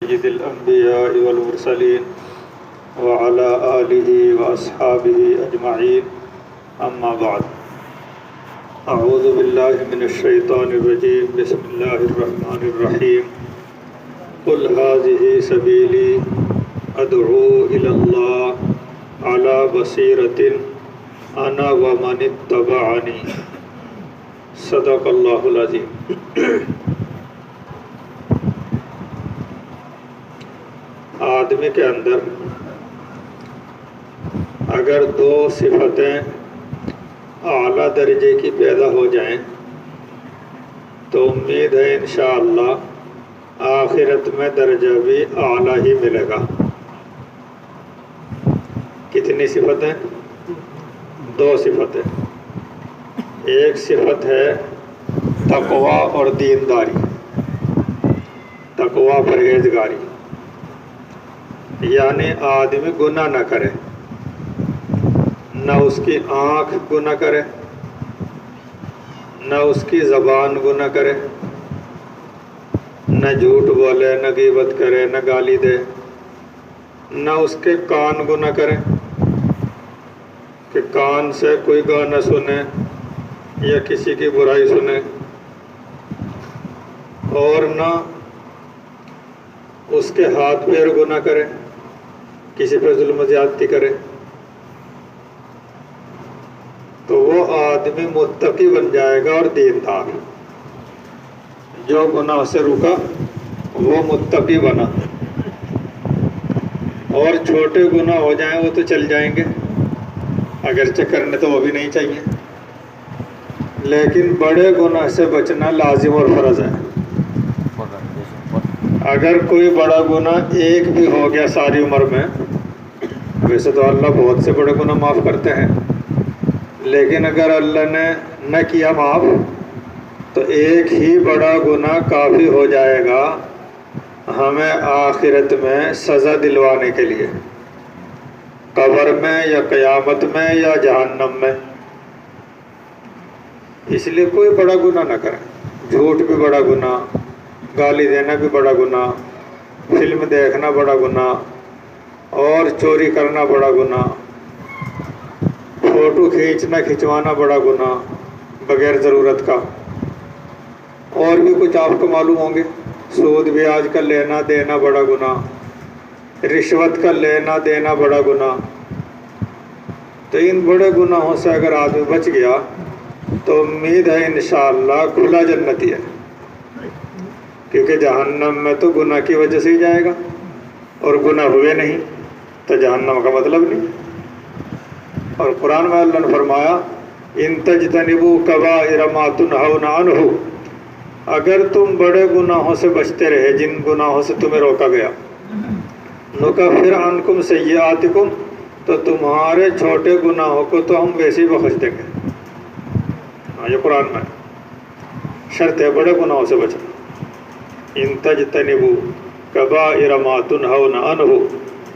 سيد الأنبياء والمرسلين وعلى آله وأصحابه أجمعين أما بعد أعوذ بالله من الشيطان الرجيم بسم الله الرحمن الرحيم قل هذه سبيلي أدعو إلى الله على بصيرة أنا ومن اتبعني صدق اللہ العظیم۔ آدمی کے اندر اگر دو صفتیں اعلیٰ درجے کی پیدا ہو جائیں تو امید ہے انشاءاللہ آخرت میں درجہ بھی اعلیٰ ہی ملے گا۔ کتنی صفتیں؟ دو صفتیں۔ ایک صفت ہے تقویٰ اور دینداری، تقویٰ پرہیزگاری، یعنی آدمی گناہ نہ کرے، نہ اس کی آنکھ گناہ کرے، نہ اس کی زبان گناہ کرے، نہ جھوٹ بولے، نہ غیبت کرے، نہ گالی دے، نہ اس کے کان گناہ کرے کہ کان سے کوئی گانا سنے یا کسی کی برائی سنے، اور نہ اس کے ہاتھ پیر گناہ کرے، کسی پر ظلم و زیادتی کرے، تو وہ آدمی متقی بن جائے گا اور دیندار۔ جو گناہ سے رکا وہ متقی بنا، اور چھوٹے گناہ ہو جائیں وہ تو چل جائیں گے، اگرچہ کرنے تو وہ بھی نہیں چاہیے، لیکن بڑے گناہ سے بچنا لازم اور فرض ہے۔ اگر کوئی بڑا گناہ ایک بھی ہو گیا ساری عمر میں، ویسے تو اللہ بہت سے بڑے گناہ معاف کرتے ہیں، لیکن اگر اللہ نے نہ کیا معاف تو ایک ہی بڑا گناہ کافی ہو جائے گا ہمیں آخرت میں سزا دلوانے کے لیے، قبر میں یا قیامت میں یا جہنم میں۔ اس لیے کوئی بڑا گناہ نہ کریں۔ جھوٹ بھی بڑا گناہ، گالی دینا بھی بڑا گناہ، فلم دیکھنا بڑا گناہ، اور چوری کرنا بڑا گناہ، فوٹو کھنچوانا بڑا گناہ بغیر ضرورت کا، اور بھی کچھ آپ کو معلوم ہوں گے۔ سود بیاج کا لینا دینا بڑا گناہ، رشوت کا لینا دینا بڑا گناہ۔ تو ان بڑے گناہوں سے اگر آدمی بچ گیا تو امید ہے انشاءاللہ کھلا جنتی ہے، کیونکہ جہنم میں تو گناہ کی وجہ سے ہی جائے گا، اور گناہ ہوئے نہیں تو جہنم کا مطلب نہیں۔ اور قرآن میں اللہ نے فرمایا ان تجتنبوا کبائر ما تنہون عنہ، اگر تم بڑے گناہوں سے بچتے رہے جن گناہوں سے تمہیں روکا گیا، نکفر عنکم سیئاتکم، تو تمہارے چھوٹے گناہوں کو تو ہم ویسے ہی بخش دیں گے۔ یہ قرآن میں شرط ہے بڑے گناہوں سے بچنا۔ ان تجتنبوا کبائر ما تنہون عنہ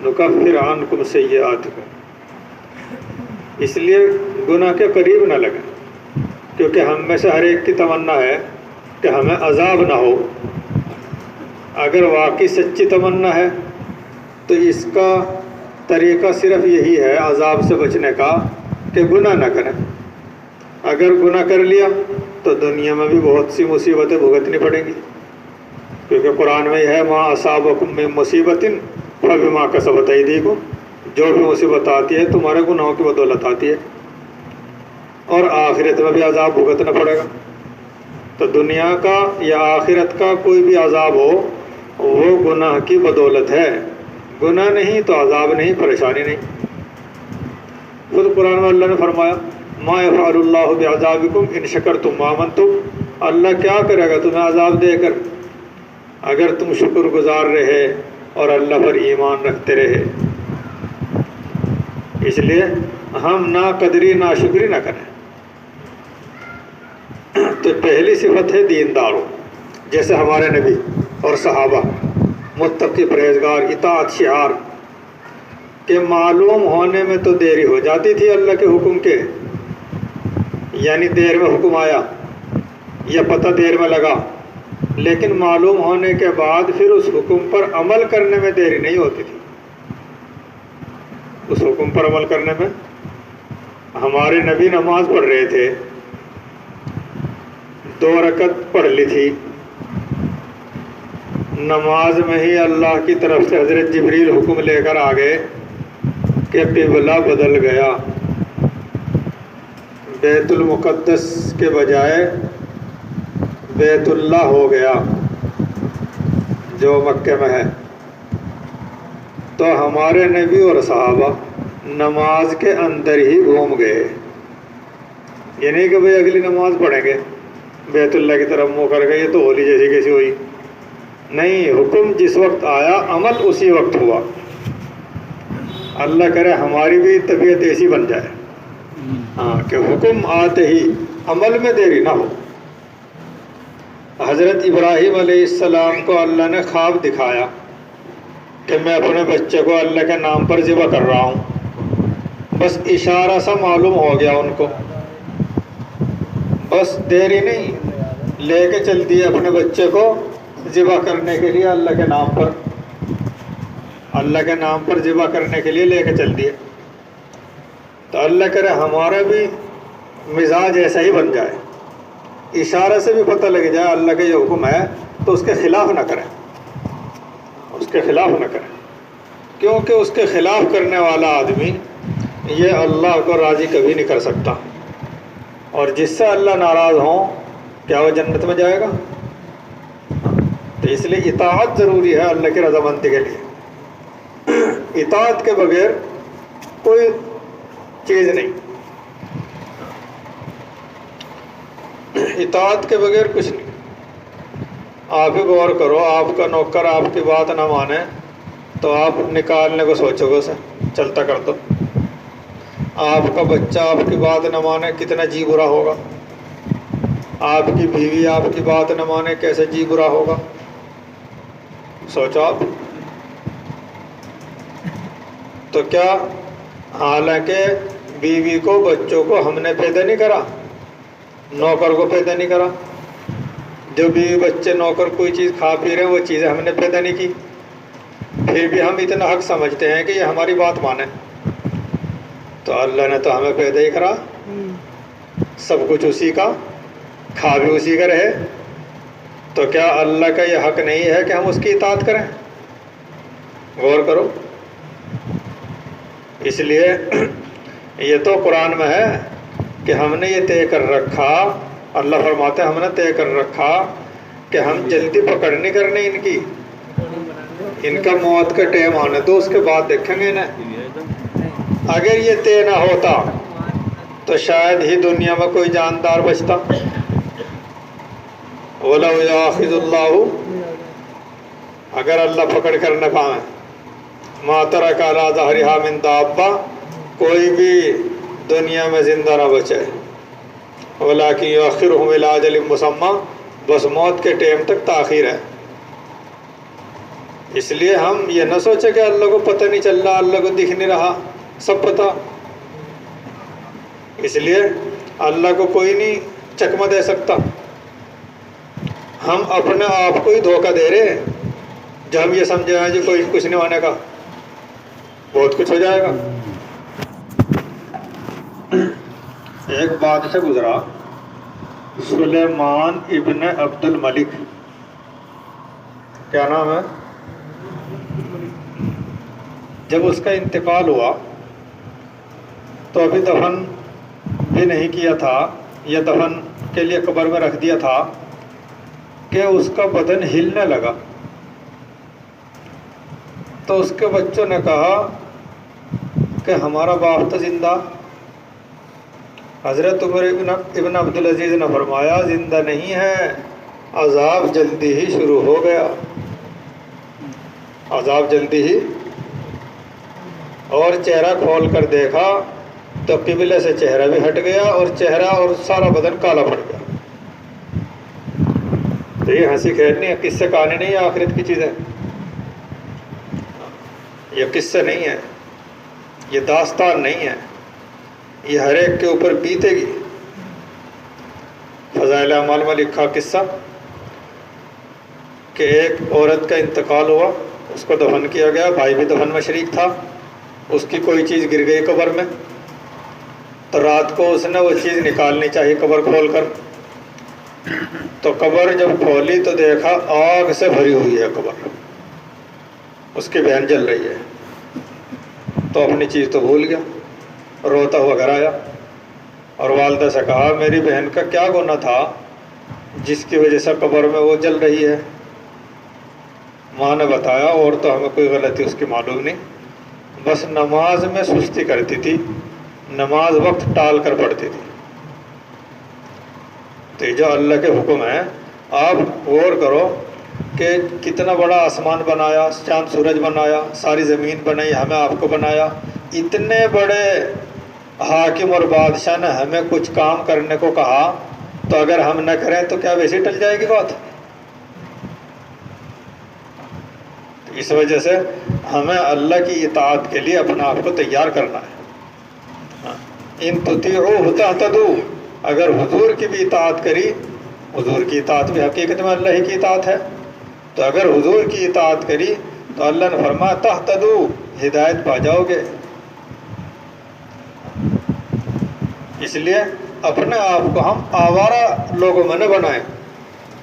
نکفر عنکم سیئاتکم۔ اس لیے گناہ کے قریب نہ لگیں، کیونکہ ہم میں سے ہر ایک کی تمنا ہے کہ ہمیں عذاب نہ ہو۔ اگر واقعی سچی تمنا ہے تو اس کا طریقہ صرف یہی ہے عذاب سے بچنے کا کہ گناہ نہ کریں۔ اگر گناہ کر لیا تو دنیا میں بھی بہت سی مصیبتیں بھگتنی پڑیں گی، کیونکہ قرآن میں ہے ما اصابکم من مصیبت فبما کسبت ایدیکم، جو بھی مصیبت آتی ہے تمہارے گناہوں کی بدولت آتی ہے، اور آخرت میں بھی عذاب بھگتنا پڑے گا۔ تو دنیا کا یا آخرت کا کوئی بھی عذاب ہو وہ گناہ کی بدولت ہے، گناہ نہیں تو عذاب نہیں، پریشانی نہیں۔ خود قرآن میں اللہ نے فرمایا ما یفعل اللہ بعذابکم ان شکرتم وآمنتم، اللہ کیا کرے گا تمہیں عذاب دے کر اگر تم شکر گزار رہے اور اللہ پر ایمان رکھتے رہے۔ اس لیے ہم نا قدری نا شکری نہ کریں۔ تو پہلی صفت ہے دینداروں، جیسے ہمارے نبی اور صحابہ متقی پرہیزگار اطاعت شعار کہ معلوم ہونے میں تو دیری ہو جاتی تھی اللہ کے حکم کے، یعنی دیر میں حکم آیا یا پتہ دیر میں لگا لیکن معلوم ہونے کے بعد پھر اس حکم پر عمل کرنے میں دیری نہیں ہوتی تھی. اس حکم پر عمل کرنے میں ہمارے نبی نماز پڑھ رہے تھے، 2 رکعت پڑھ لی تھی، نماز میں ہی اللہ کی طرف سے حضرت جبریل حکم لے کر آ گئے کہ قبلہ بدل گیا، بیت المقدس کے بجائے بیت اللہ ہو گیا جو مکہ میں ہے. تو ہمارے نبی اور صحابہ نماز کے اندر ہی گھوم گئے. یہ نہیں کہ بھئی اگلی نماز پڑھیں گے بیت اللہ کی طرف منہ کر گئے، یہ تو ہولی جیسی کیسی ہوئی. نہیں، حکم جس وقت آیا عمل اسی وقت ہوا. اللہ کرے ہماری بھی طبیعت ایسی بن جائے کہ حکم آتے ہی عمل میں دیری نہ ہو. حضرت ابراہیم علیہ السلام کو اللہ نے خواب دکھایا کہ میں اپنے بچے کو اللہ کے نام پر ذبح کر رہا ہوں. بس اشارہ سا معلوم ہو گیا ان کو، بس دیری نہیں، لے کے چل دیے اپنے بچے کو ذبح کرنے کے لیے اللہ کے نام پر، اللہ کے نام پر ذبح کرنے کے لیے لے کے چل دیے. تو اللہ کرے ہمارا بھی مزاج ایسا ہی بن جائے، اشارے سے بھی پتہ لگ جائے اللہ کا یہ حکم ہے تو اس کے خلاف نہ کریں، اس کے خلاف نہ کریں، کیونکہ اس کے خلاف کرنے والا آدمی یہ اللہ کو راضی کبھی نہیں کر سکتا. اور جس سے اللہ ناراض ہوں کیا وہ جنت میں جائے گا؟ تو اس لیے اطاعت ضروری ہے اللہ کی رضامندی کے لیے. اطاعت کے بغیر کوئی چیز نہیں، اطاعت کے بغیر کچھ نہیں. آپ ہی غور کرو، آپ کا نوکر آپ کی بات نہ مانے تو آپ نکالنے کو سوچو گے اسے، چلتا کر دو. آپ کا بچہ آپ کی بات نہ مانے کتنا جی برا ہوگا، آپ کی بیوی آپ کی بات نہ مانے کیسے جی برا ہوگا، سوچو آپ. تو کیا حالانکہ بیوی کو بچوں کو ہم نے پیدا نہیں کرا، نوکر کو پیدا نہیں کرا. جو بیوی بچے نوکر کوئی چیز کھا پی رہے ہیں وہ چیزیں ہم نے پیدا نہیں کی، پھر بھی ہم اتنا حق سمجھتے ہیں کہ یہ ہماری بات مانے. تو اللہ نے تو ہمیں پیدا ہی کرا، سب کچھ اسی کا، کھا بھی اسی کا رہے. تو کیا اللہ کا یہ حق نہیں ہے کہ ہم اس کی اطاعت کریں؟ غور کرو. اس لیے یہ تو قرآن میں ہے کہ ہم نے یہ طے کر رکھا، اللہ فرماتے ہیں ہم نے طے کر رکھا کہ ہم جلدی پکڑ نہیں کرنے ان کی، ان کا موت کا ٹائم آنے تو اس کے بعد دیکھیں گے انہیں. اگر یہ طے نہ ہوتا تو شاید ہی دنیا میں کوئی جاندار بچتا. وَلَوْ يَأْخِذُ اللَّهُ، اگر اللہ پکڑ کر نہ پائیں، مَا تَرَكَ عَلَىٰ ظَهْرِهَا مِن دَابَّةٍ، کوئی بھی دنیا میں زندہ نہ بچے. وَلَٰكِن يُؤَخِّرُهُمْ إِلَىٰ أَجَلٍ مُّسَمًّى، بس موت کے ٹائم تک تاخیر ہے. اس لیے ہم یہ نہ سوچیں کہ اللہ کو پتہ نہیں چل رہا، اللہ کو دکھ نہیں رہا، سب پتہ. اس لیے اللہ کو کوئی نہیں چکمہ دے سکتا. ہم اپنے آپ کو ہی دھوکہ دے رہے ہیں جو ہم یہ سمجھے ہیں جی کوئی کچھ نہیں ہونے کا، بہت کچھ ہو جائے گا. ایک بادشاہ گزرا، سلیمان ابن عبد الملک، کیا نام ہے؟ جب اس کا انتقال ہوا تو ابھی دفن بھی نہیں کیا تھا، یا دفن کے لیے قبر میں رکھ دیا تھا کہ اس کا بدن ہلنے لگا. تو اس کے بچوں نے کہا کہ ہمارا باپ تو زندہ. حضرت عمر ابن عبدالعزیز نے فرمایا زندہ نہیں ہے، عذاب جلدی ہی شروع ہو گیا، عذاب جلدی ہی. اور چہرہ کھول کر دیکھا تو قبلے سے چہرہ بھی ہٹ گیا اور چہرہ اور سارا بدن کالا پڑ گیا. تو یہ ہنسی کھیل نہیں ہے، قصے کہانی نہیں ہے، آخرت کی چیز ہے. یہ قصے نہیں ہے، یہ داستان نہیں ہے، یہ ہر ایک کے اوپر بیتے گی. فضائل اعمال میں لکھا قصہ کہ ایک عورت کا انتقال ہوا، اس کو دفن کیا گیا، بھائی بھی دفن میں شریک تھا، اس کی کوئی چیز گر گئی قبر میں، تو رات کو اس نے وہ چیز نکالنی چاہیے قبر کھول کر، تو قبر جب کھولی تو دیکھا آگ سے بھری ہوئی ہے قبر، اس کی بہن جل رہی ہے، تو اپنی چیز تو بھول گیا، روتا ہوا گھر آیا اور والدہ سے کہا میری بہن کا کیا گناہ تھا جس کی وجہ سے قبر میں وہ جل رہی ہے؟ ماں نے بتایا اور تو ہمیں کوئی غلطی اس کی معلوم نہیں، بس نماز میں سستی کرتی تھی، نماز وقت ٹال کر پڑھتی تھی۔ تو یہ جو اللہ کے حکم ہیں، آپ غور کرو کہ کتنا بڑا آسمان بنایا، چاند سورج بنایا، ساری زمین بنائی، ہمیں آپ کو بنایا، اتنے بڑے حاکم اور بادشاہ نے ہمیں کچھ کام کرنے کو کہا، تو اگر ہم نہ کریں تو کیا ویسے ٹل جائے گی بات؟ اس وجہ سے ہمیں اللہ کی اطاعت کے لیے اپنا آپ کو تیار کرنا ہے۔ ان تطیعوہ تہتدوا، اگر حضور کی بھی اطاعت کری، حضور کی اطاعت بھی حقیقت میں اللہ ہی کی اطاعت ہے، تو اگر حضور کی اطاعت کری تو اللہ نے فرمایا تہتدوا، ہدایت پا جاؤ گے۔ اس لیے اپنے آپ کو ہم آوارہ لوگوں میں نہ بنائیں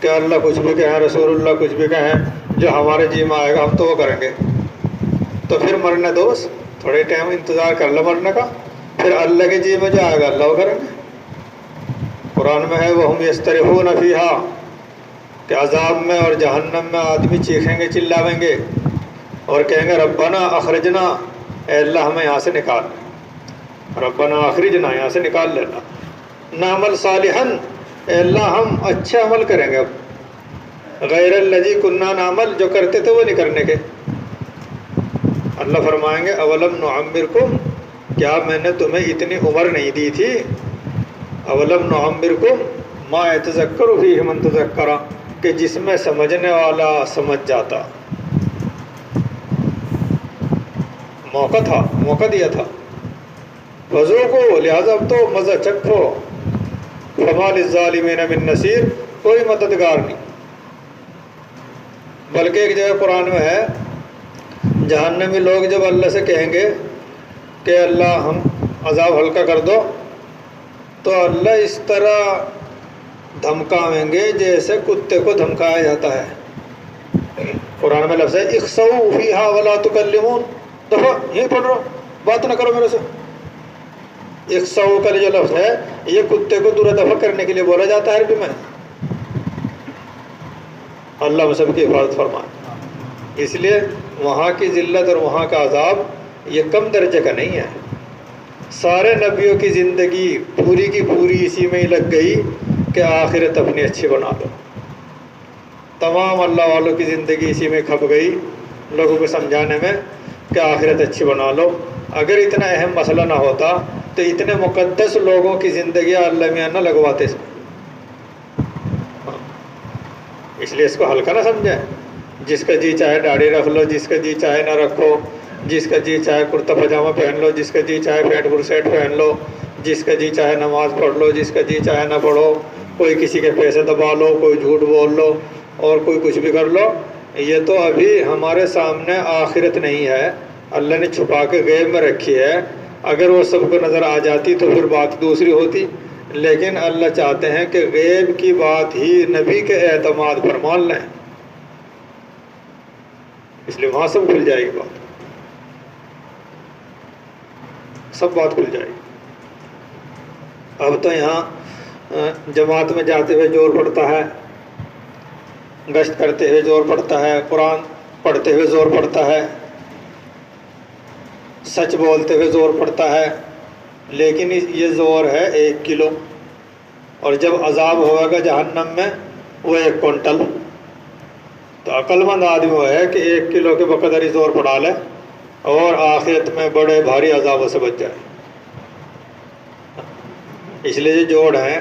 کہ اللہ کچھ بھی کہیں، رسول اللہ کچھ بھی کہیں، جو ہمارے جی میں آئے گا ہم تو وہ کریں گے۔ تو پھر مرنے دوست تھوڑے ٹائم انتظار کر لو مرنے کا، پھر اللہ کے جی میں جو آئے گا اللہ وہ کریں گے۔ قرآن میں ہے وَهُمْ يَسْتَرِخُونَ فِيهَا، کہ عذاب میں اور جہنم میں آدمی چیخیں گے، چلاویں گے اور کہیں گے ربنا اخرجنا، اے اللہ ہمیں یہاں سے نکال، ربنا اخرجنا، یہاں سے نکال لینا، نعمل صالحاً، اے اللہ ہم اچھے عمل کریں گے، اب غیر الذی کننا نعمل، جو کرتے تھے وہ نہیں کرنے کے۔ اللہ فرمائیں گے اولم نعمرکم، کیا میں نے تمہیں اتنی عمر نہیں دی تھی؟ اولم نعمرکم ما یتذکر فیہ من تذکر، کہ جس میں سمجھنے والا سمجھ جاتا، موقع تھا، موقع دیا تھا، وذوقوا، لہذا اب تو مزہ چکھو، فما للظالمین من نصیر، کوئی مددگار نہیں۔ بلکہ ایک جگہ قرآن میں ہے جہنمی لوگ جب اللہ سے کہیں گے کہ اللہ ہم عذاب ہلکا کر دو، تو اللہ اس طرح دھمکاویں گے جیسے کتے کو دھمکایا جاتا ہے۔ قرآن میں لفظ ہے اخسؤوا فیہا ولا تکلمون، دفعہ یہیں پڑھ رہو، بات نہ کرو میرے سے۔ اخسؤوا کا جو لفظ ہے یہ کتے کو دور دفع کرنے کے لیے بولا جاتا ہے عربی میں۔ اللہ سب کی حفاظت فرمائے۔ اس لیے وہاں کی ذلت اور وہاں کا عذاب یہ کم درجے کا نہیں ہے۔ سارے نبیوں کی زندگی پوری کی پوری اسی میں ہی لگ گئی کہ آخرت اپنی اچھی بنا لو۔ تمام اللہ والوں کی زندگی اسی میں کھپ گئی لوگوں کو سمجھانے میں کہ آخرت اچھی بنا لو۔ اگر اتنا اہم مسئلہ نہ ہوتا تو اتنے مقدس لوگوں کی زندگیاں اللہ میاں نہ لگواتے اس میں۔ اس لیے اس کو ہلکا نہ سمجھیں، جس کا جی چاہے داڑھی رکھ لو، جس کا جی چاہے نہ رکھو، جس کا جی چاہے کرتا پاجامہ پہن لو، جس کا جی چاہے پینٹ برسیٹ پہن لو، جس کا جی چاہے نماز پڑھ لو، جس کا جی چاہے نہ پڑھو، کوئی کسی کے پیسے دبا لو، کوئی جھوٹ بول لو اور کوئی کچھ بھی کر لو۔ یہ تو ابھی ہمارے سامنے آخرت نہیں ہے، اللہ نے چھپا کے غیب میں رکھی ہے۔ اگر وہ سب کو نظر آ جاتی تو پھر بات دوسری ہوتی، لیکن اللہ چاہتے ہیں کہ غیب کی بات ہی نبی کے اعتماد پر مان لیں، اس لیے وہاں سب کھل جائے گی بات، سب بات کھل جائے گی۔ اب تو یہاں جماعت میں جاتے ہوئے زور پڑتا ہے، گشت کرتے ہوئے زور پڑتا ہے، قرآن پڑھتے ہوئے زور پڑتا ہے، سچ بولتے ہوئے زور پڑتا ہے، لیکن یہ زور ہے 1 کلو، اور جب عذاب ہوگا جہنم میں وہ 1 کوئنٹل۔ تو عقل مند آدمی وہ ہے کہ 1 کلو کے بقدر ہی زور پڑا لے اور آخرت میں بڑے بھاری عذابوں سے بچ جائے۔ اس لیے جو جوڑ ہیں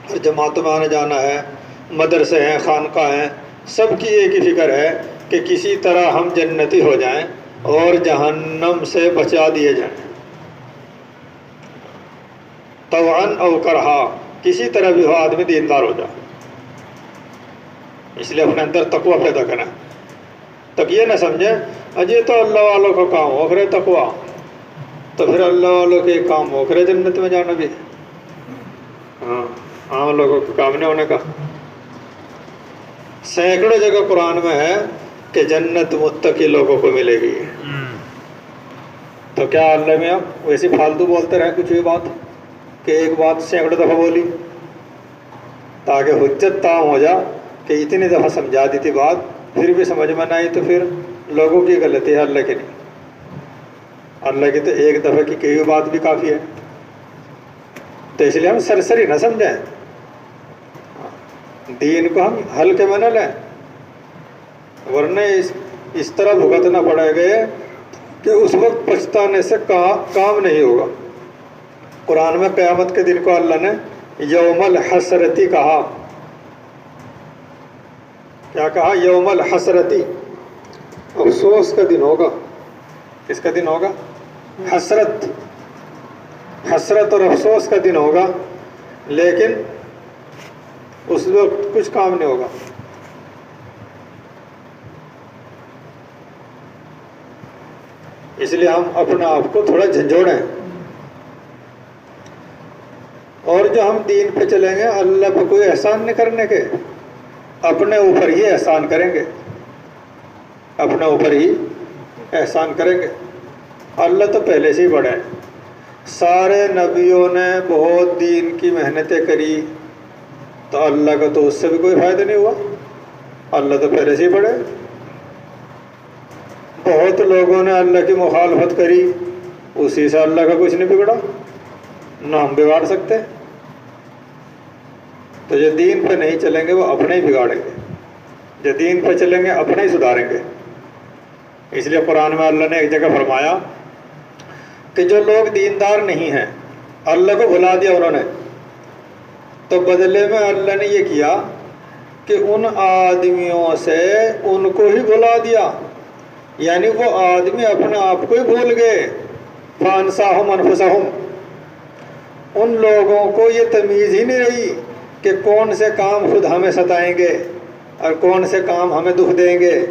اور جماعتوں میں آنا جانا ہے، مدرسے ہیں، خانقاہ ہیں، سب کی ایک ہی فکر ہے کہ کسی طرح ہم جنتی ہو جائیں اور جہنم سے بچا دیے جائیں، طوعاً او کرہا، کسی طرح بھی ہو آدمی دیندار ہو جائے۔ اس لیے اپنے اندر تقوی پیدا کرنا. تک یہ نہ سمجھے اجے تو اللہ والوں کا کام ہو کرے تقوی، تو پھر اللہ والوں کے کام ہو کرے جنت میں جانا بھی. ہاں، عام لوگوں کو کام نہیں ہونے کا. سینکڑوں جگہ قرآن میں ہے کہ جنت متقی لوگوں کو ملے گی. تو کیا اللہ میں آپ ویسے فالتو بولتے رہے کچھ بھی بات کہ ایک بات سینکڑوں دفعہ بولی تاکہ حجت تام ہو جا کہ اتنی دفعہ سمجھا دی تھی بات پھر بھی سمجھ میں نہ آئی تو پھر لوگوں کی غلطی ہے، اللہ کی نہیں. اللہ کی تو ایک دفعہ کی کئی بات بھی کافی ہے. تو اس لیے ہم سرسری نہ سمجھیں، دین کو ہم ہلکے میں نہ لیں، ورنہ اس طرح بھگتنا پڑے گا کہ اس وقت پچھتانے سے کام نہیں ہوگا. قرآن میں قیامت کے دن کو اللہ نے یوم الحسرتی کہا. کیا کہا؟ یوم الحسرتی، افسوس کا دن ہوگا. کس کا دن ہوگا؟ حسرت اور افسوس کا دن ہوگا، لیکن اس وقت کچھ کام نہیں ہوگا. اس لیے ہم اپنے آپ کو تھوڑا جھنجھوڑیں، اور جو ہم دین پہ چلیں گے اللہ پہ کوئی احسان نہیں کرنے کے، اپنے اوپر ہی احسان کریں گے، اپنے اوپر ہی احسان کریں گے. اللہ تو پہلے سے ہی بڑا ہے. سارے نبیوں نے بہت دین کی محنتیں کری تو اللہ کا تو اس سے بھی کوئی فائدہ نہیں ہوا. اللہ تو پہلے سے ہی بڑا ہے. بہت لوگوں نے اللہ کی مخالفت کری، اسی سے اللہ کا کچھ نہیں بگڑا، نہ ہم بگاڑ سکتے. تو جو دین پہ نہیں چلیں گے وہ اپنے ہی بگاڑیں گے، جو دین پہ چلیں گے اپنے ہی سدھاریں گے. اس لیے قرآن میں اللہ نے ایک جگہ فرمایا کہ جو لوگ دیندار نہیں ہیں، اللہ کو بھلا دیا انہوں نے، تو بدلے میں اللہ نے یہ کیا کہ ان آدمیوں سے ان کو ہی بھلا دیا. یعنی وہ آدمی اپنے آپ کو ہی بھول گئے. فانساہم انفسہم، ان لوگوں کو یہ تمیز ہی نہیں رہی کہ کون سے کام خود ہمیں ستائیں گے اور کون سے کام ہمیں دکھ دیں گے.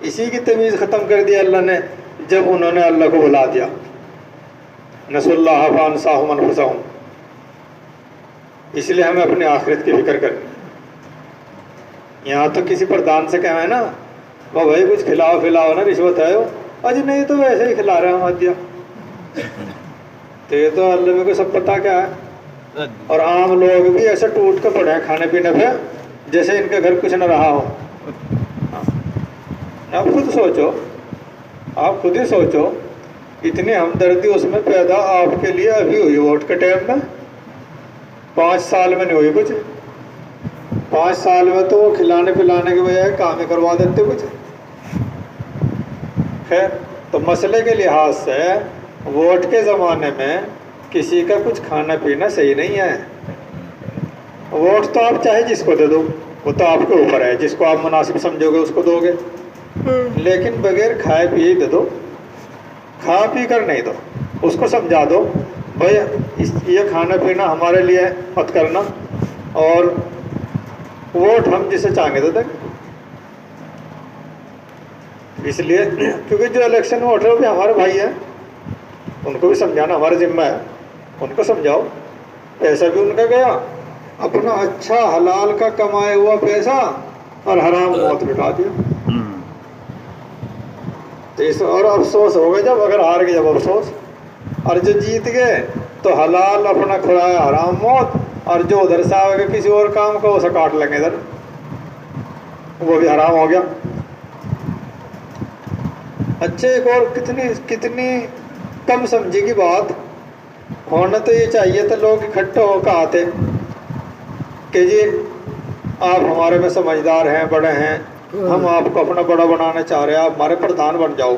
اسی کی تمیز ختم کر دی اللہ نے جب انہوں نے اللہ کو بھلا دیا. نسوا اللہ فانساہم انفسہم. اس لیے ہمیں اپنی آخرت کی فکر کرنی. یہاں تو کسی پردھان سے کہنا ہے نا وہ بھائی کچھ کھلاؤ پلاؤ نا، رشوت ہے وہ، اج نہیں تو ویسے ہی کھلا رہے ہیں ہم دیا. تو یہ تو اللہ میں کو سب پتہ کیا ہے. اور عام لوگ بھی ایسے ٹوٹ کے پڑے ہیں کھانے پینے پہ جیسے ان کے گھر کچھ نہ رہا ہو. آپ خود ہی سوچو اتنی ہمدردی اس میں پیدا آپ کے لیے ابھی ہوئی ووٹ کے ٹائم میں، 5 سال میں نہیں ہوئی کچھ. 5 سال میں تو وہ کھلانے پلانے کے بجائے کام ہی کروا دیتے کچھ. خیر، تو مسئلے کے لحاظ سے ووٹ کے زمانے میں کسی کا کچھ کھانا پینا صحیح نہیں ہے. ووٹ تو آپ چاہے جس کو دے دو، وہ تو آپ کے اوپر ہے، جس کو آپ مناسب سمجھو گے اس کو دو گے، لیکن بغیر کھائے پیے دے دو. کھا پی کر نہیں دو، اس کو سمجھا دو بھائی یہ کھانا پینا ہمارے لیے مت کرنا، اور ووٹ ہم جسے چاہیں گے تو دیں. اس لیے کیونکہ جو الیکشن ووٹر وہ بھی ہمارے بھائی ہیں، ان کو بھی سمجھانا ہمارا ذمہ ہے. ان کو سمجھاؤ پیسہ بھی ان کا گیا، اپنا اچھا حلال کا کمایا ہوا پیسہ اور حرام موت بٹھا دیا. تو اس اور افسوس ہوگا جب اگر ہار گئے، جب افسوس. اور جو جیت گئے تو حلال اپنا کھلایا حرام موت، اور جو ادھر سے آئے گا کسی اور کام کو اسے کاٹ لیں گے ادھر، وہ بھی حرام ہو گیا. اچھا ایک اور کتنی کم سمجھی کی بات. ہونا تو یہ چاہیے تھا لوگ اکٹھے ہو کے آتے کہ جی آپ ہمارے میں سمجھدار ہیں، بڑے ہیں، ہم آپ کو اپنا بڑا بنانا چاہ رہے ہیں، آپ ہمارے پردھان بن جاؤ.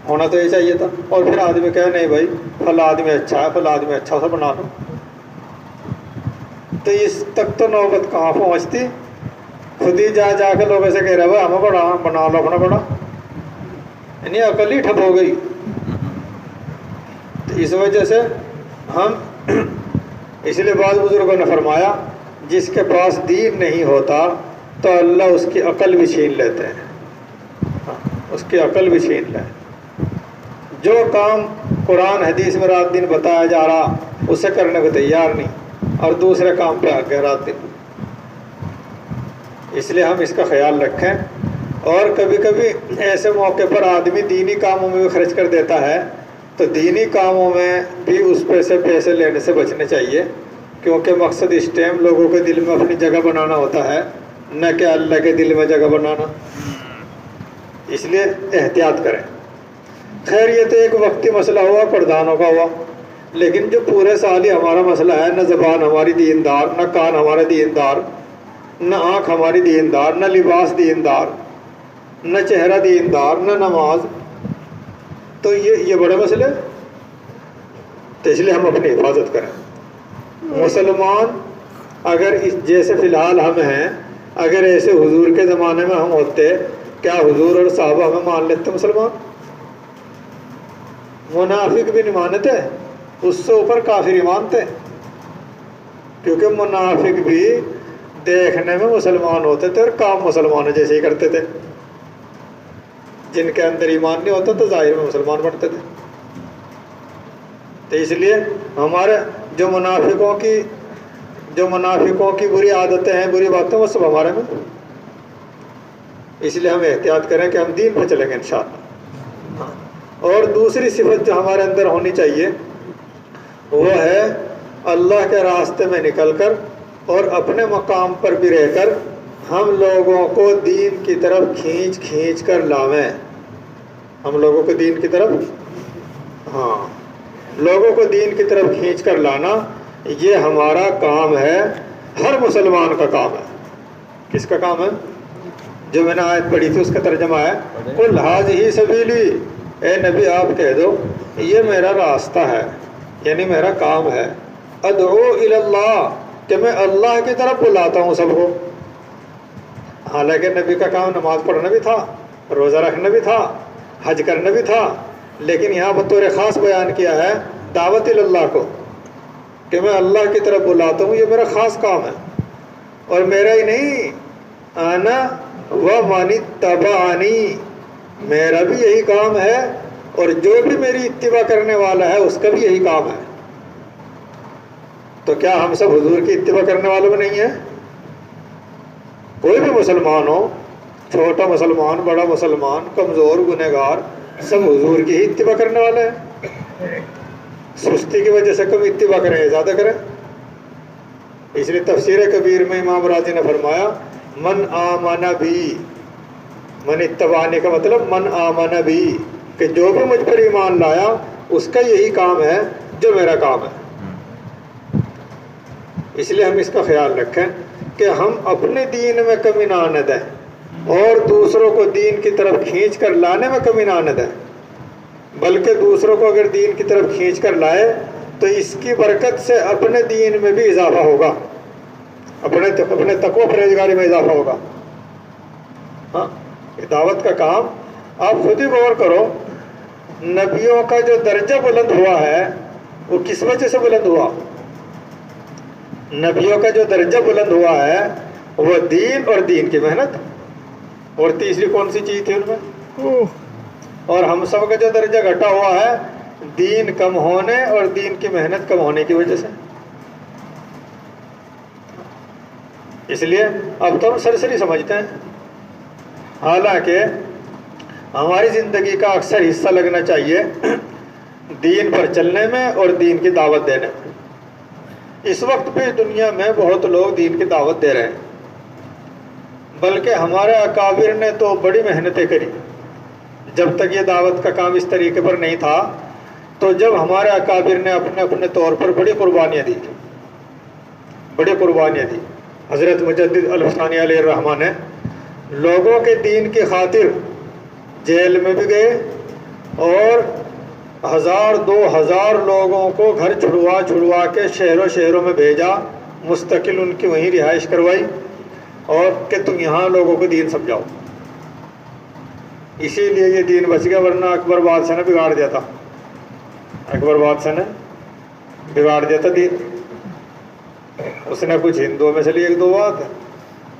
ہونا تو یہ چاہیے تھا. اور پھر آدمی کہے نہیں بھائی فلاں آدمی اچھا ہے، فلاں آدمی اچھا اسے بنا لو. تو اس تک تو نوبت کہاں پہنچتی. خود ہی جا کے لوگوں سے کہہ رہے بھائی ہمیں بڑا بنا لو اپنا بڑا، یعنی عقل ہی ٹھپ ہو گئی. تو اس وجہ سے ہم اس لیے بعض بزرگوں نے فرمایا جس کے پاس دین نہیں ہوتا تو اللہ اس کی عقل بھی چھین لیتے ہیں، اس کی عقل بھی چھین لیں۔ جو کام قرآن حدیث میں رات دن بتایا جا رہا اسے کرنے کو تیار نہیں، اور دوسرے کام پہ آ گئے رات دن۔ اس لیے ہم اس کا خیال رکھیں، اور کبھی کبھی ایسے موقع پر آدمی دینی کاموں میں بھی خرچ کر دیتا ہے، تو دینی کاموں میں بھی اس پیسے لینے سے بچنے چاہیے، کیونکہ مقصد اس ٹائم لوگوں کے دل میں اپنی جگہ بنانا ہوتا ہے، نہ کہ اللہ کے دل میں جگہ بنانا۔ اس لیے احتیاط کریں۔ خیر یہ تو ایک وقتی مسئلہ ہوا، پردھانوں کا ہوا، لیکن جو پورے سال ہی ہمارا مسئلہ ہے، نہ زبان ہماری دیندار، نہ کان ہمارا دیندار، نہ آنکھ ہماری دیندار، نہ لباس دیندار، نہ چہرہ دیندار، نہ نماز، تو یہ بڑے مسئلے، تو اس لیے ہم اپنی حفاظت کریں۔ مسلمان اگر جیسے فی الحال ہم ہیں، اگر ایسے حضور کے زمانے میں ہم ہوتے، کیا حضور اور صحابہ ہمیں مان لیتے مسلمان؟ منافق بھی نہیں مانتے، اس سے اوپر کافر ہی مانتے، کیونکہ منافق بھی دیکھنے میں مسلمان ہوتے تھے اور کام مسلمانوں جیسے ہی کرتے تھے۔ جن کے اندر ایمان نہیں ہوتا تو ظاہر میں مسلمان بنتے تھے۔ تو اس لیے ہمارے جو منافقوں کی بری عادتیں ہیں، بری باتیں، وہ سب ہمارے میں، اس لیے ہم احتیاط کریں کہ ہم دین پہ چلیں گے انشاءاللہ۔ اور دوسری صفت جو ہمارے اندر ہونی چاہیے وہ ہے اللہ کے راستے میں نکل کر اور اپنے مقام پر بھی رہ کر ہم لوگوں کو دین کی طرف کھینچ کر لاویں۔ ہم لوگوں کو دین کی طرف لوگوں کو دین کی طرف کھینچ کر لانا، یہ ہمارا کام ہے، ہر مسلمان کا کام ہے۔ کس کا کام ہے؟ جو میں نے آیت پڑھی تھی اس کا ترجمہ ہے قُلْ هَٰذِهِ سَبِيلِي، اے نبی آپ کہہ دو یہ میرا راستہ ہے، یعنی میرا کام ہے، ادعو الی اللہ، کہ میں اللہ کی طرف بلاتا ہوں سب کو۔ حالانکہ نبی کا کام نماز پڑھنا بھی تھا، روزہ رکھنا بھی تھا، حج کرنا بھی تھا، لیکن یہاں بطور خاص بیان کیا ہے دعوت الی اللہ کو، کہ میں اللہ کی طرف بلاتا ہوں، یہ میرا خاص کام ہے۔ اور میرا ہی نہیں، انا ومن اتبعنی، میرا بھی یہی کام ہے، اور جو بھی میری اتباع کرنے والا ہے اس کا بھی یہی کام ہے۔ تو کیا ہم سب حضور کی اتباع کرنے والوں میں نہیں ہیں؟ کوئی بھی مسلمان ہو، چھوٹا مسلمان، بڑا مسلمان، کمزور، گنہگار، سب حضور کی ہی اتباع کرنے والے ہیں۔ سستی کی وجہ سے کم اتباع کریں یا زیادہ کریں؟ اس لیے تفسیر کبیر میں امام راضی نے فرمایا من آمن بھی، من اتبعنی کا مطلب من آمن بھی، کہ جو بھی مجھ پر ایمان لایا اس کا یہی کام ہے جو میرا کام ہے۔ اس لیے ہم اس کا خیال رکھیں کہ ہم اپنے دین میں کمی نہ آنے دیں، اور دوسروں کو دین کی طرف کھینچ کر لانے میں کمی نہ آنے دیں، بلکہ دوسروں کو اگر دین کی طرف کھینچ کر لائے تو اس کی برکت سے اپنے دین میں بھی اضافہ ہوگا، اپنے تقوی پرہیزگاری میں اضافہ ہوگا۔ ہاں، دعوت کا کام آپ خود ہی غور کرو، نبیوں کا جو درجہ بلند ہوا ہے وہ کس وجہ سے بلند ہوا؟ نبیوں کا جو درجہ بلند ہوا ہے وہ دین اور دین کی محنت، اور تیسری کون سی چیز تھی ان میں؟ اور ہم سب کا جو درجہ گھٹا ہوا ہے دین کم ہونے اور دین کی محنت کم ہونے کی وجہ سے۔ اس لیے اب تو ہم سرسری سمجھتے ہیں، حالانکہ ہماری زندگی کا اکثر حصہ لگنا چاہیے دین پر چلنے میں اور دین کی دعوت دینے میں۔ اس وقت بھی دنیا میں بہت لوگ دین کی دعوت دے رہے ہیں، بلکہ ہمارے اکابر نے تو بڑی محنتیں کری۔ جب تک یہ دعوت کا کام اس طریقے پر نہیں تھا تو جب ہمارے اکابر نے اپنے طور پر بڑی قربانیاں دی، حضرت مجدد الفسانی علیہ الرحمہ نے لوگوں کے دین کی خاطر جیل میں بھی گئے، اور 1000-2000 لوگوں کو گھر چھڑوا کے شہروں میں بھیجا، مستقل ان کی وہیں رہائش کروائی، اور کہ تم یہاں لوگوں کو دین سمجھاؤ۔ اسی لیے یہ دین بچ گیا، ورنہ اکبر بادشاہ نے بگاڑ دیا تھا، دین۔ اس نے کچھ ہندوؤں میں سے لی 1-2 بات،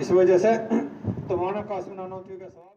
اس وجہ سے تمہارا قاسم نانوتوی کا سوال